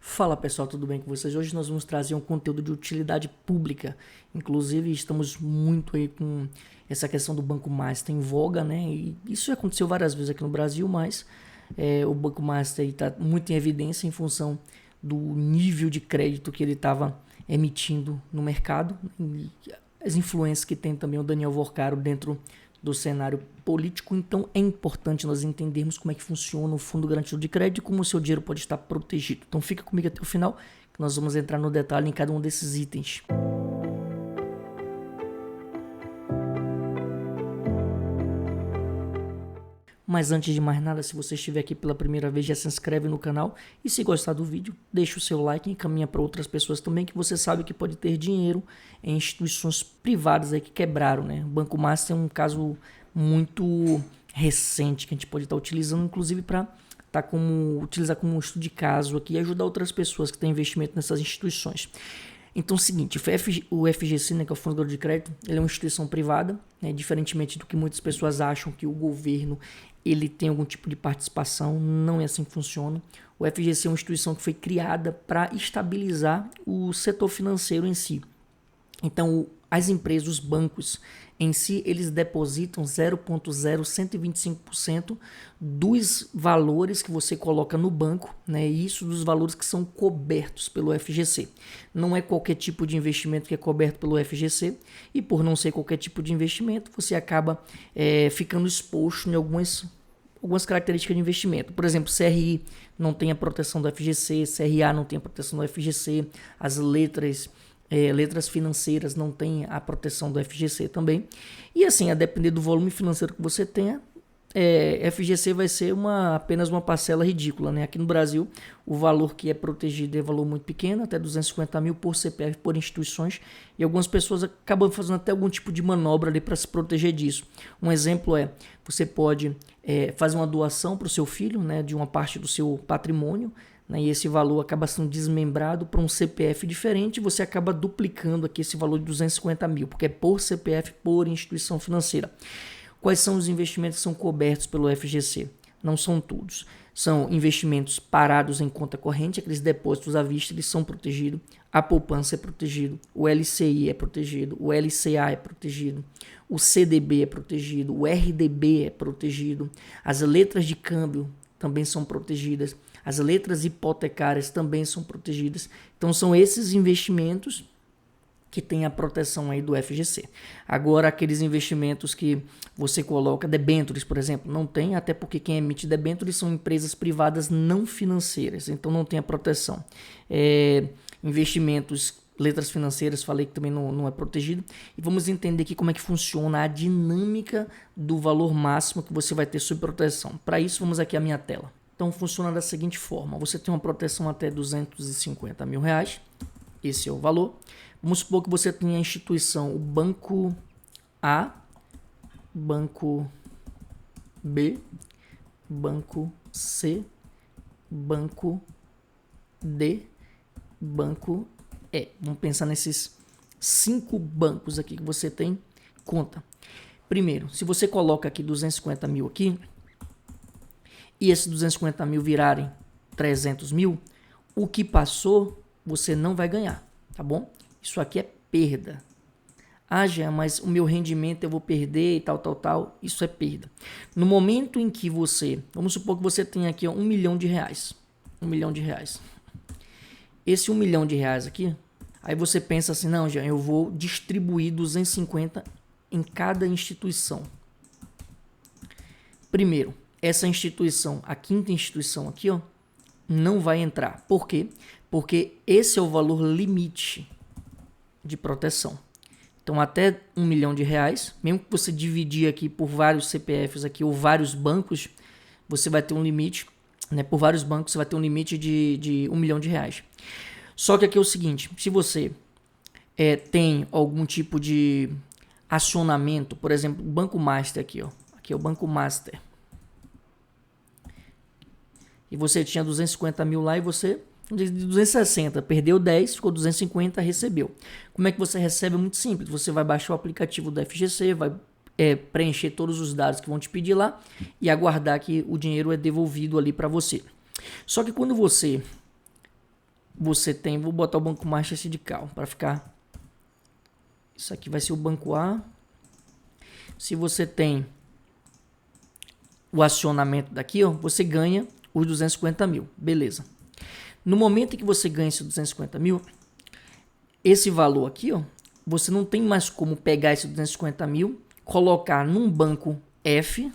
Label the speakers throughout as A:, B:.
A: Fala pessoal, tudo bem com vocês? Hoje nós vamos trazer um conteúdo de utilidade pública. Inclusive estamos muito aí com essa questão do Banco Master em voga, né? E isso já aconteceu várias vezes aqui no Brasil, mas o Banco Master está muito em evidência em função do nível de crédito que ele estava emitindo no mercado e as influências que tem também o Daniel Worcaro dentro do cenário político. Então é importante nós entendermos como é que funciona o Fundo Garantido de Crédito e como o seu dinheiro pode estar protegido. Então fica comigo até o final que nós vamos entrar no detalhe em cada um desses itens. Mas antes de mais nada, se você estiver aqui pela primeira vez, já se inscreve no canal e se gostar do vídeo, deixa o seu like e encaminha para outras pessoas também, que você sabe que pode ter dinheiro em instituições privadas aí que quebraram, né? O Banco Master é um caso muito recente que a gente pode estar utilizando, inclusive para utilizar como estudo de caso aqui e ajudar outras pessoas que têm investimento nessas instituições. Então é o seguinte, o FGC, né, que é o Fundo Garantido de Crédito, ele é uma instituição privada, né, diferentemente do que muitas pessoas acham que o governo ele tem algum tipo de participação, não é assim que funciona. O FGC é uma instituição que foi criada para estabilizar o setor financeiro em si. Então, as empresas, os bancos em si, eles depositam 0,0125% dos valores que você coloca no banco, né? Isso dos valores que são cobertos pelo FGC. Não é qualquer tipo de investimento que é coberto pelo FGC, e por não ser qualquer tipo de investimento, você acaba ficando exposto em algumas características de investimento. Por exemplo, CRI não tem a proteção do FGC, CRA não tem a proteção do FGC, as letras financeiras não têm a proteção do FGC também. E assim, a depender do volume financeiro que você tenha, FGC vai ser apenas uma parcela ridícula, né? Aqui no Brasil, o valor que é protegido é valor muito pequeno, até 250 mil por CPF, por instituições, e algumas pessoas acabam fazendo até algum tipo de manobra ali para se proteger disso. Um exemplo você pode fazer uma doação para o seu filho, né, de uma parte do seu patrimônio, e esse valor acaba sendo desmembrado para um CPF diferente, você acaba duplicando aqui esse valor de 250 mil, porque é por CPF, por instituição financeira. Quais são os investimentos que são cobertos pelo FGC? Não são todos. São investimentos parados em conta corrente, aqueles depósitos à vista, eles são protegidos. A poupança é protegido, o LCI é protegido, o LCA é protegido, o CDB é protegido, o RDB é protegido, as letras de câmbio também são protegidas, as letras hipotecárias também são protegidas. Então são esses investimentos que tem a proteção aí do FGC. Agora, aqueles investimentos que você coloca, debêntures, por exemplo, não tem, até porque quem emite debêntures são empresas privadas não financeiras, então não tem a proteção. Investimentos, letras financeiras, falei que também não é protegido. E vamos entender aqui como é que funciona a dinâmica do valor máximo que você vai ter sob proteção. Para isso, vamos aqui à minha tela. Então, funciona da seguinte forma. Você tem uma proteção até 250 mil reais. Esse é o valor. Vamos supor que você tenha a instituição, o Banco A, Banco B, Banco C, Banco D, Banco E. Vamos pensar nesses 5 bancos aqui que você tem conta. Primeiro, se você coloca aqui 250 mil aqui, e esses 250 mil virarem 300 mil, o que passou você não vai ganhar, tá bom? Isso aqui é perda. Já, mas o meu rendimento eu vou perder e tal. Isso é perda. No momento em que vamos supor que você tem aqui 1 milhão de reais. 1 milhão de reais. Esse 1 milhão de reais aqui, aí você pensa assim, não, Jean, eu vou distribuir 250 em cada instituição. Primeiro, essa instituição, a quinta instituição aqui, não vai entrar. Por quê? Porque esse é o valor limite de proteção. Então, até 1 milhão de reais, mesmo que você dividir aqui por vários CPFs aqui, ou vários bancos, você vai ter um limite, né? Por vários bancos você vai ter um limite de 1 milhão de reais. Só que aqui é o seguinte, se você tem algum tipo de acionamento, por exemplo, o Banco Master aqui, aqui é o Banco Master, e você tinha 250 mil lá e você, de 260, perdeu 10, ficou 250, recebeu. Como é que você recebe? É muito simples, você vai baixar o aplicativo do FGC, vai preencher todos os dados que vão te pedir lá e aguardar que o dinheiro é devolvido ali para você. Só que quando você você tem, vou botar o Banco Master Sindical para ficar, isso aqui vai ser o Banco A. Se você tem o acionamento daqui, ó, você ganha os 250 mil, beleza. No momento em que você ganha esses 250 mil, esse valor aqui, ó, você não tem mais como pegar esses 250 mil, colocar num banco F,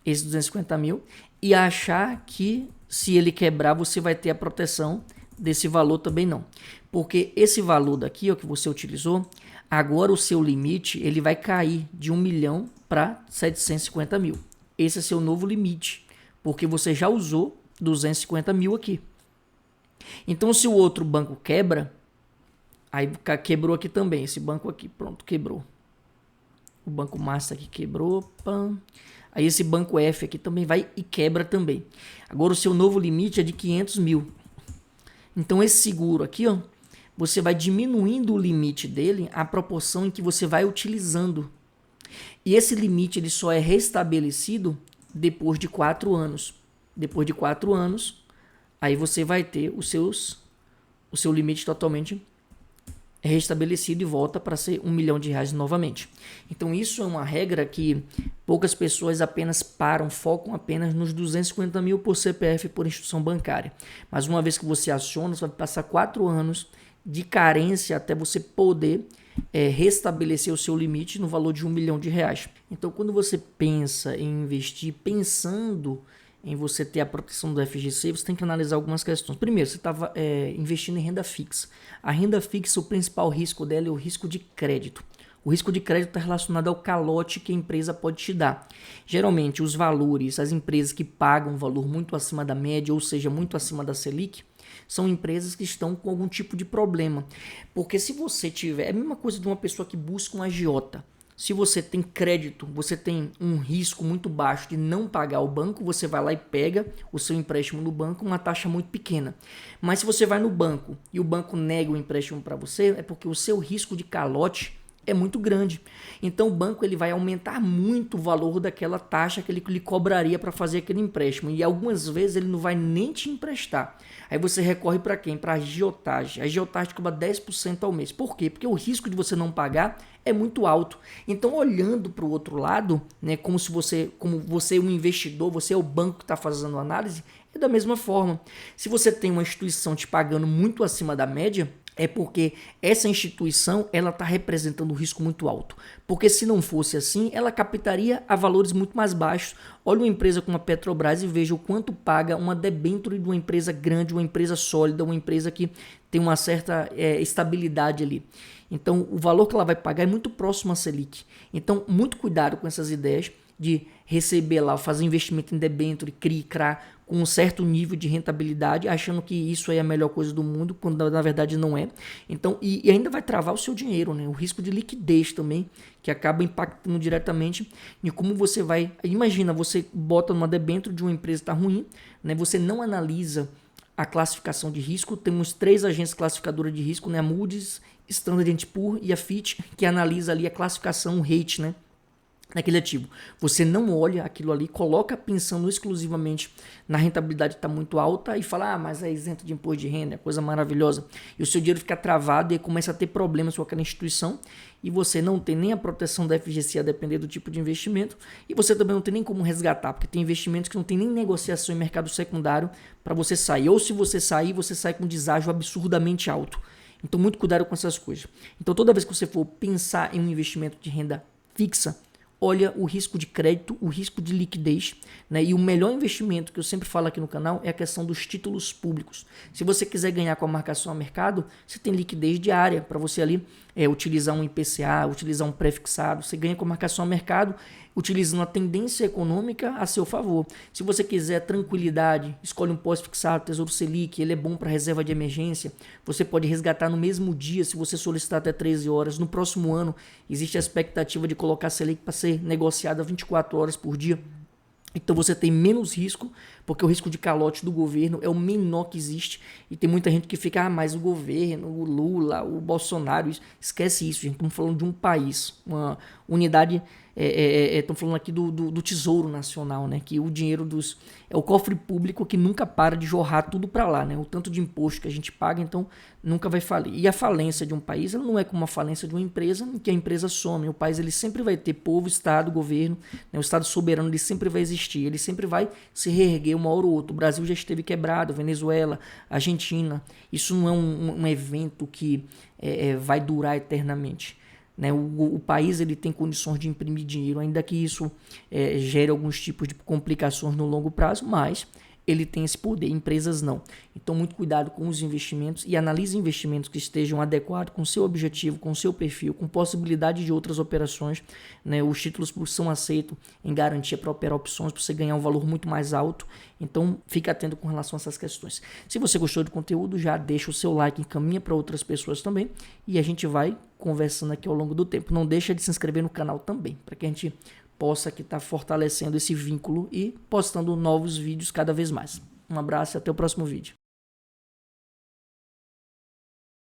A: esses 250 mil, e achar que se ele quebrar, você vai ter a proteção desse valor também não. Porque esse valor daqui, ó, que você utilizou, agora o seu limite ele vai cair de 1 milhão para 750 mil. Esse é seu novo limite, porque você já usou 250 mil aqui. Então, se o outro banco quebra, aí quebrou aqui também, esse banco aqui, pronto, quebrou. O Banco Master aqui quebrou, pam. Aí esse banco F aqui também vai e quebra também. Agora o seu novo limite é de 500 mil. Então esse seguro aqui, ó, você vai diminuindo o limite dele à proporção em que você vai utilizando. E esse limite ele só é restabelecido depois de 4 anos. Depois de 4 anos, aí você vai ter o seu limite totalmente restabelecido e volta para ser R$1 milhão novamente. Então isso é uma regra que poucas pessoas apenas focam apenas nos 250 mil por CPF por instituição bancária. Mas uma vez que você aciona, você vai passar 4 anos de carência até você poder restabelecer o seu limite no valor de R$1 milhão. Então quando você pensa em investir, pensando em você ter a proteção do FGC, você tem que analisar algumas questões. Primeiro, você estava investindo em renda fixa. A renda fixa, o principal risco dela é o risco de crédito. O risco de crédito está relacionado ao calote que a empresa pode te dar. Geralmente, os valores, as empresas que pagam um valor muito acima da média, ou seja, muito acima da Selic, são empresas que estão com algum tipo de problema. Porque se você tiver... É a mesma coisa de uma pessoa que busca um agiota. Se você tem crédito, você tem um risco muito baixo de não pagar o banco, você vai lá e pega o seu empréstimo no banco, uma taxa muito pequena. Mas se você vai no banco e o banco nega o empréstimo para você, é porque o seu risco de calote é muito grande. Então o banco ele vai aumentar muito o valor daquela taxa que ele lhe cobraria para fazer aquele empréstimo. E algumas vezes ele não vai nem te emprestar. Aí você recorre para quem? Para a agiotagem. A agiotagem cobra 10% ao mês. Por quê? Porque o risco de você não pagar é muito alto. Então, olhando para o outro lado, né, como você é um investidor, você é o banco que está fazendo a análise, é da mesma forma. Se você tem uma instituição te pagando muito acima da média, é porque essa instituição ela está representando um risco muito alto. Porque se não fosse assim, ela captaria a valores muito mais baixos. Olha uma empresa como a Petrobras e veja o quanto paga uma debênture de uma empresa grande, uma empresa sólida, uma empresa que tem uma certa estabilidade ali. Então, o valor que ela vai pagar é muito próximo à Selic. Então, muito cuidado com essas ideias de receber lá, fazer investimento em debênture, CRI, CRA, com um certo nível de rentabilidade, achando que isso aí é a melhor coisa do mundo, quando na verdade não é. Então, e ainda vai travar o seu dinheiro, né? O risco de liquidez também, que acaba impactando diretamente em como você vai... Imagina, você bota numa debênture de uma empresa que está ruim, né? Você não analisa a classificação de risco. Temos 3 agências classificadoras de risco, né? A Moody's, Standard & Poor's e a Fitch, que analisa ali a classificação, o rate, né, naquele ativo. Você não olha aquilo ali, coloca pensando exclusivamente na rentabilidade que está muito alta e fala, mas é isento de imposto de renda, é coisa maravilhosa. E o seu dinheiro fica travado e aí começa a ter problemas com aquela instituição e você não tem nem a proteção da FGC a depender do tipo de investimento e você também não tem nem como resgatar, porque tem investimentos que não tem nem negociação em mercado secundário para você sair. Ou se você sair, você sai com um deságio absurdamente alto. Então, muito cuidado com essas coisas. Então, toda vez que você for pensar em um investimento de renda fixa, olha o risco de crédito, o risco de liquidez, né? E o melhor investimento que eu sempre falo aqui no canal é a questão dos títulos públicos. Se você quiser ganhar com a marcação a mercado, você tem liquidez diária para você ali utilizar um IPCA, utilizar um pré-fixado. Você ganha com a marcação a mercado utilizando a tendência econômica a seu favor. Se você quiser tranquilidade, escolhe um pós-fixado, Tesouro Selic, ele é bom para reserva de emergência. Você pode resgatar no mesmo dia se você solicitar até 13 horas. No próximo ano, existe a expectativa de colocar Selic para ser negociada 24 horas por dia. Então você tem menos risco porque o risco de calote do governo é o menor que existe, e tem muita gente que fica, mas o governo, o Lula, o Bolsonaro, esquece isso, gente, estamos falando de um país, uma unidade, estamos falando aqui do Tesouro Nacional, né, que o dinheiro é o cofre público que nunca para de jorrar tudo para lá, né, o tanto de imposto que a gente paga, então nunca vai falir. E a falência de um país, ela não é como a falência de uma empresa, em que a empresa some, o país ele sempre vai ter povo, Estado, governo, né, o Estado soberano ele sempre vai existir, ele sempre vai se reerguer uma hora ou outra. O Brasil já esteve quebrado, Venezuela, Argentina, isso não é um evento que vai durar eternamente. Né? O país ele tem condições de imprimir dinheiro, ainda que isso gere alguns tipos de complicações no longo prazo, mas ele tem esse poder, empresas não. Então, muito cuidado com os investimentos e analise investimentos que estejam adequados com o seu objetivo, com o seu perfil, com possibilidade de outras operações. Né? Os títulos são aceitos em garantia para operar opções, para você ganhar um valor muito mais alto. Então, fique atento com relação a essas questões. Se você gostou do conteúdo, já deixa o seu like, encaminha para outras pessoas também e a gente vai conversando aqui ao longo do tempo. Não deixa de se inscrever no canal também, para que a gente possa aqui estar fortalecendo esse vínculo e postando novos vídeos cada vez mais. Um abraço e até o próximo vídeo.